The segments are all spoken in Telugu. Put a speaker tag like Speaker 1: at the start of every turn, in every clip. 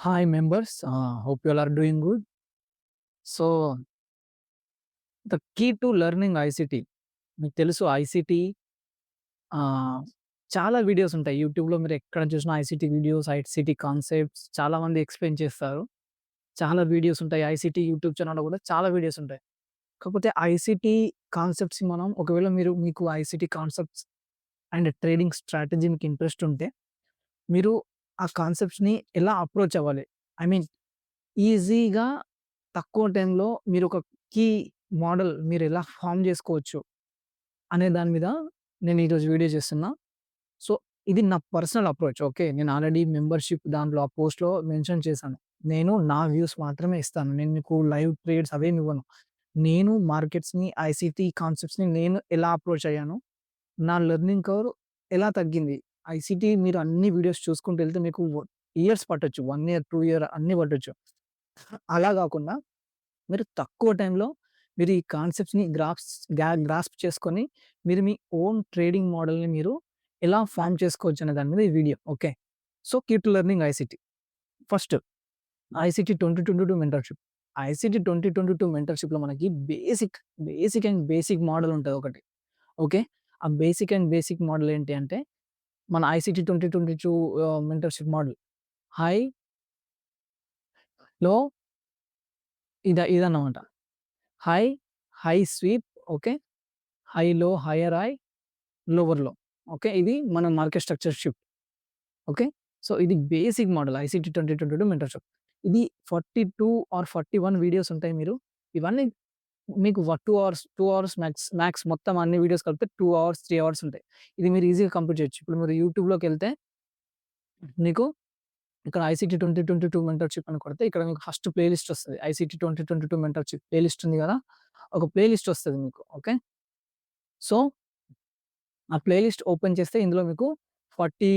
Speaker 1: Hi members, hope you all are doing good. So the key to learning ICT మీకు తెలుసు ఐసీటీ చాలా వీడియోస్ ఉంటాయి. యూట్యూబ్‌లో మీరు ఎక్కడ చూసినా ఐసీటీ వీడియోస్, ఐసీటీ కాన్సెప్ట్స్ చాలామంది ఎక్స్‌ప్లెయిన్ చేస్తారు. చాలా వీడియోస్ ఉంటాయి. ఐసీటీ యూట్యూబ్ ఛానెల్‌లో కూడా చాలా వీడియోస్ ఉంటాయి. కాకపోతే ఐసీటీ కాన్సెప్ట్స్ మనం ఒకవేళ మీకు ICT concepts and trading strategy మీకు ఇంట్రెస్ట్ ఉంటే, మీరు ఆ కాన్సెప్ట్స్‌ని ఎలా అప్రోచ్ అవ్వాలి? ఐ మీన్ ఈజీగా తక్కువ టైంలో మీరొక కీ మోడల్ మీరెలా ఫార్మ్ జేసుకోవచ్చు, అనే దాని మీద నేను ఈరోజు వీడియో చేస్తున్నా. సో, ఇది నా పర్సనల్ అప్రోచ్. ఓకే. నేను ఆల్రెడీ మెంబర్‌షిప్ దాంట్లో ఆ పోస్ట్‌లో మెన్షన్ చేశాను. నేను నా వ్యూస్ మాత్రమే ఇస్తాను. నేను మీకు లైవ్ ట్రేడ్స్ అవేమి ఇవ్వను. నేను మార్కెట్స్‌ని, ఐసీటీ కాన్సెప్ట్స్‌ని నేను ఎలా అప్రోచ్ అయ్యాను, నా లెర్నింగ్ కర్వ్ ఎలా తగ్గింది. ఐసీటీ మీరు అన్ని వీడియోస్ చూసుకుంటూ ఎళ్తే మీకు ఇయర్స్ పట్టొచ్చు. 1 ఇయర్, 2 ఇయర్ అన్నీ పట్టొచ్చు. అలా గాకుండా మీరు తక్కువ టైంలో మీరు ఈ కాన్సెప్ట్స్‌ని గ్రాస్ప్ చేసుకొని, మీరు మీ ఓన్ ట్రేడింగ్ మోడల్‌ని మీరు ఎలా ఫార్మ్ చేసుకోవచ్చనే దాని మీద ఈ video. Okay. So, key to learning ICT. First ICT 2022 mentorship. ICT 2022 మెంటర్‌షిప్‌లో మనకి బేసిక్ మోడల్ ఉంటదొకటి. ఓకే. ఆ బేసిక్ అండ్ బేసిక్ మోడల్ ఏంటి అంటే, మన ICT 2022 mentorship model high, low ఇదన్నమాట. High, high sweep. Okay. High low, higher high, lower low. Okay. ఇది మన market structure shift. Okay. So, ఇది బేసిక్ మోడల్ ఐసీటీ 2022 మెంటర్‌షిప్. ఇది 42 ఆర్ 41 వీడియోస్ ఉంటాయి. ఇవన్నీ మీకు 2 అవర్స్, 2 అవర్స్ మాక్స్ మొత్తం అన్ని వీడియోస్ కలిపితే 2 అవర్స్, 3 అవర్స్ ఉంటాయి. ఇది మీరు ఈజీగా కంప్లీట్ చేయొచ్చు. ఇప్పుడు మీరు యూట్యూబ్‌లోకెళ్తే మీకు ఇక్కడ ఐసీటీ 2022 మెంటర్‌షిప్ అని కొడితే ఇక్కడ మీకు ఫస్ట్ ప్లే లిస్ట్ వస్తది. ఐసీటీ 2022 మెంటర్‌షిప్ ప్లే లిస్ట్ ఉంది గదా! ఒక ప్లే లిస్ట్ వస్తది మీకు. ఓకే. సో, ఆ ప్లే లిస్ట్ ఓపెన్ చేస్తే ఇందులో మీకు 40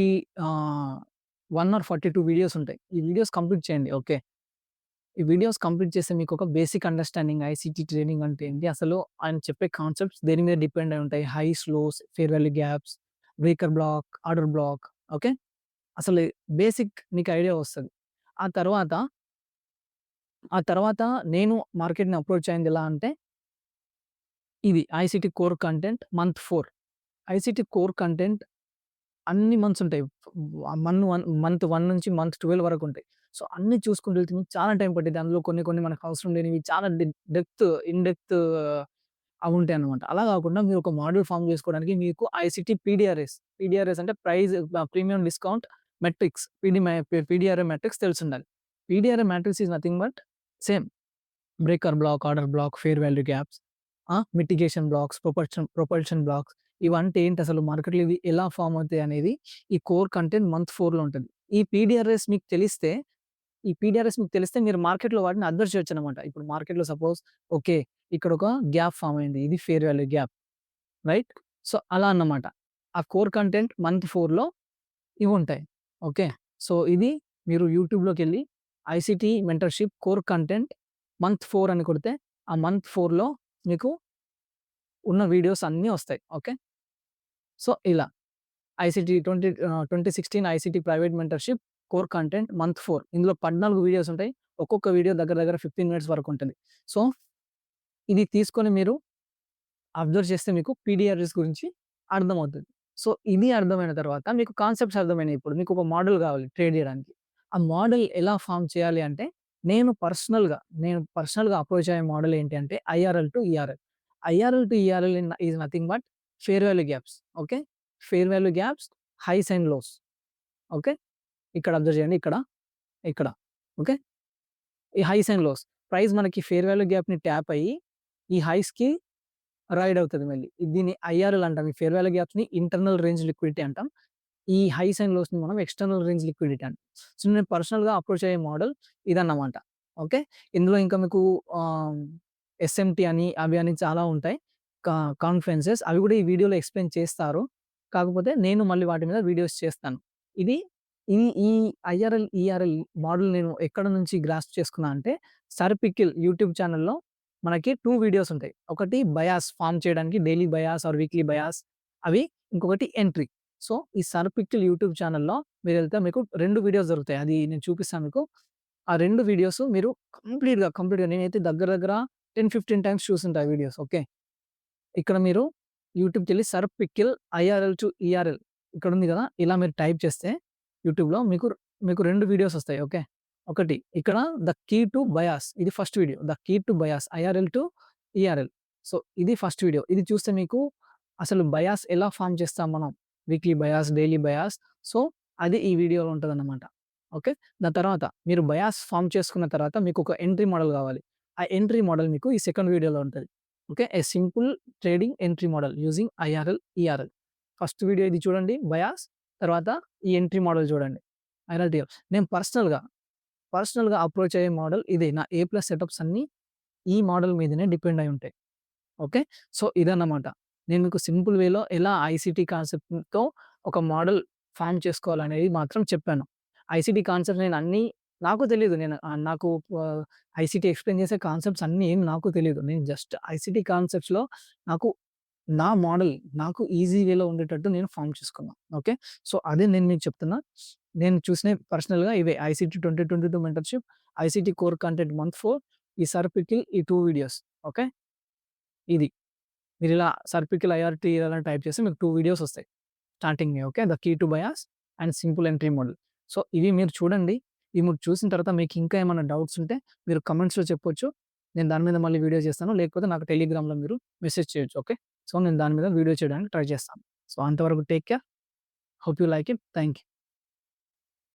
Speaker 1: ఆహ్, 1 ఆర్ 42 వీడియోస్ ఉంటాయి. ఈ వీడియోస్ కంప్లీట్ చేయండి. ఓకే. ఈ వీడియోస్ కంప్లీట్ చేస్తే మీకొక బేసిక్ అండర్‌స్టాండింగ్ ఐసీటీ ట్రేడింగ్ అంటే ఏంటి? అసలు ఆయన చెప్పే కాన్సెప్ట్స్ దేని మీద డిపెండ్ అయి ఉంటాయి. Highs, lows, fair value gaps, breaker block, order block. Okay. అసలు బేసిక్ మీకు ఐడియా వస్తది. ఆ తర్వాత, ఆ తర్వాత నేను మార్కెట్‌ని అప్రోచ్ అయింది ఎలా అంటే, ఇది ICT core content month 4. ICT core content అన్ని మంత్స్ ఉంటాయి. మంత్ 1 నుంచి మంత్ 12 వరకుంటాయి. సో, అన్నీ చూసుకుంటూ వెళ్తే మీకు చాలా టైం పట్టిద్ది. అందులో కొన్ని మనకు అవసరం లేనివి చాలా ఇన్ డెప్త్ అవుంటాయన్నమాట. అలా గాకుండా మీరు ఒక మోడల్ ఫార్మ్ జేసుకోవడానికి మీకు ఐసీటీ పీడీఆర్ఎస్ అంటే premium discount matrix. PDRA matrix తెలిసుండాలి. PDRA matrix is nothing but same breaker block, order block, fair value gaps, mitigation blocks, propulsion blocks ఇవంటే ఏంటసలు మార్కెట్‌లో ఇవి ఎలా ఫార్మ్ అవుతాయనేది ఈ కోర్ కంటెంట్ మంత్ 4లో ఉంటది. ఈ పీడీఆర్ఎస్ మీకు తెలిస్తే, మీరు మార్కెట్‌లో వాటిని అబ్జర్వ్ చేయొచ్చనమాట. ఇప్పుడు మార్కెట్‌లో సపోజ్ ఓకే. ఇక్కడొక గ్యాప్ ఫార్మ్ అయింది. ఇది fair value gap. Right? So, అలా అన్నమాట. ఆ కోర్ కంటెంట్ మంత్ 4లో ఇవుంటాయి. ఓకే. సో, ఇది మీరు యూట్యూబ్‌లోకెళ్ళి ICT mentorship core content month 4 అని కొడితే, ఆ మంత్ 4లో మీకు ఉన్న వీడియోస్ అన్నీ వస్తాయి. ఓకే. సో, ఇలా ICT 2016 ICT private mentorship core content month 4 ఇందులో 14 వీడియోస్ ఉంటాయి. ఒక్కొక్క వీడియో దగ్గర దగ్గర 15 మినిట్స్ వరకు ఉంటది. సో, ఇది తీసుకొని మీరు అబ్జర్వ్ చేస్తే మీకు పీడీఆర్ఎస్ గురించి అర్థమవుతది. సో, ఇది అర్థమైన తర్వాత మీకు కాన్సెప్ట్స్ అర్థమైనాయి ఇప్పుడు. మీకొక మోడల్ గావాలి ట్రేడ్ జేయడానికి. ఆ మోడల్ ఎలా ఫార్మ్ చేయాలి అంటే, నేను పర్సనల్‌గా అప్రోచ్ అయ్యే మోడల్ ఏంటి అంటే IRL to ERL. IRL to ERL is nothing but fair value gaps. Okay. Fair value gaps, highs and lows. Okay. ఇక్కడ అబ్జర్వ్ చేయండి. ఇక్కడ. ఓకే. ఈ హైస్ అండ్ లోస్. ప్రైస్ మనకి ఫెయిర్ వాల్యూ గ్యాప్‌ని ట్యాప్ అయ్యి, ఈ హైస్‌కి రైడ్ అవుతది మళ్ళీ. దీన్ని ఐఆర్ఎల్ అంటాం. ఈ ఫెయిర్ వాల్యూ గ్యాప్స్‌ని ఇంటర్నల్ రేంజ్ లిక్విడిటీ అంటాం. ఈ హైస్ అండ్ లోస్‌ని మనం ఎక్స్‌టర్నల్ రేంజ్ లిక్విడిటీ అంటాం. సో, నేను పర్సనల్‌గా అప్రోచ్ అయ్యే మోడల్ ఇదన్నమాట. ఓకే. ఇందులో ఇంకా మీకు ఆహ్, ఎస్ఎంటీ అని, అవి అని చాలా ఉంటాయి. కా కాన్ఫరెన్సెస్ అవి కూడా ఈ వీడియోలో ఎక్స్‌ప్లెయిన్ చేస్తారు. కాకపోతే నేను మళ్ళీ వాటి మీద వీడియోస్ చేస్తాను. ఇది ఈ ఐఆర్ఎల్, ఈఆర్ఎల్ మోడల్ నేను ఎక్కడ నుంచి గ్రాస్ప్ చేసుకున్నా అంటే, సర్పికిల్ యూట్యూబ్ ఛానెల్‌లో మనకి 2 వీడియోస్ ఉంటాయి. ఒకటి బయాస్ ఫార్మ్ చేయడానికి daily bias or weekly bias అవి. ఇంకొకటి ఎంట్రీ. సో, ఈ సర్పికిల్ యూట్యూబ్ ఛానెల్‌లో మీరెళ్తే మీకు 2 వీడియోస్ దొరుకుతాయి. అది నేను చూపిస్తాను మీకు. ఆ 2 వీడియోస్ మీరు కంప్లీట్‌గా నేనైతే దగ్గర దగ్గర 10, 15 టైమ్స్ చూసుంటా ఆ వీడియోస్. ఓకే. ఇక్కడ మీరు యూట్యూబ్‌కెళ్ళి సర్ఫ్ పికిల్ ఐఆర్ఎల్ టు ఈఆర్ఎల్ ఇక్కడుంది గదా! ఇలా మీరు టైప్ చేస్తే యూట్యూబ్‌లో మీకు 2 వీడియోస్ ఒస్తాయి. ఓకే. ఒకటి ఇక్కడ ద కీ టు బయాస్ ఇది first video. The key to bias IRL to ERL. So, ఇది ఫస్ట్ వీడియో. ఇది చూస్తే మీకు అసలు బయాస్ ఎలా ఫార్మ్ చేస్తాం మనం. Weekly bias, daily bias. So, అది ఈ వీడియోలో ఉంటదన్నమాట. ఓకే. దాని తర్వాత మీరు బయాస్ ఫార్మ్ చేసుకున్న తర్వాత మీకొక ఎంట్రీ మోడల్ గావాలి. ఆ ఎంట్రీ మోడల్ మీకు ఈ సెకండ్ వీడియోలో ఉంటది. Okay. A simple trading entry model using IRL, ERL. First video ఇది చూడండి బయాస్. తర్వాత ఈ ఎంట్రీ మోడల్ చూడండి. IRL, TRL. నేను పర్సనల్‌గా అప్రోచ్ అయ్యే మోడల్ ఇదే. నా ఏ ప్లస్ సెటప్స్ అన్నీ ఈ మోడల్ మీదనే డిపెండ్ అయి ఉంటాయి. ఓకే. సో, ఇదన్నమాట. నేను మీకు సింపుల్ వేలో ఎలా ఐసీటీ కాన్సెప్ట్‌తో ఒక మోడల్ ఫార్మ్ చేసుకోవాలనేది మాత్రం చెప్పాను. ఐసీటీ కాన్సెప్ట్స్ నేను అన్నీ నాకు తెలీదు. నాకు ఐసీటీ ఎక్స్‌ప్లెయిన్ చేసే కాన్సెప్ట్స్ అన్నీ ఏం నాకు తెలీదు. నేను జస్ట్ ఐసీటీ కాన్సెప్ట్స్‌లో నాకు నా మోడల్ నాకు ఈజీ వేలో ఉండేటట్టు నేను ఫార్మ్ చేసుకున్నా. ఓకే. సో, అదే నేను మీకు చెప్తున్నా. నేను చూసినయి పర్సనల్‌గా ఇవే ICT 2022 mentorship, ICT core content month 4 ఈ సర్పికిల్ ఈ 2 వీడియోస్. ఓకే. ఇది. మీరిలా సర్పికిల్ ఐఆర్‌టీ అని టైప్ చేస్తే మీకు 2 వీడియోస్ వస్తాయి. స్టార్టింగ్‌వి okay. The key to bias and simple entry model. So, ఇవి మీరు చూడండి. ఇవి మీరు చూసిన తర్వాత మీకు ఇంకా ఏమైనా డౌట్స్ ఉంటే మీరు కామెంట్స్‌లో చెప్పొచ్చు. నేను దాని మీద మళ్ళీ వీడియో చేస్తాను. లేకపోతే నాకు టెలిగ్రామ్‌లో మీరు మెసేజ్ చేయొచ్చు. ఓకే. సో, నేను దాని మీద వీడియో చేయడానికి ట్రై చేస్తాను. సో, అంతవరకు take care. Hope you like it. Thank you.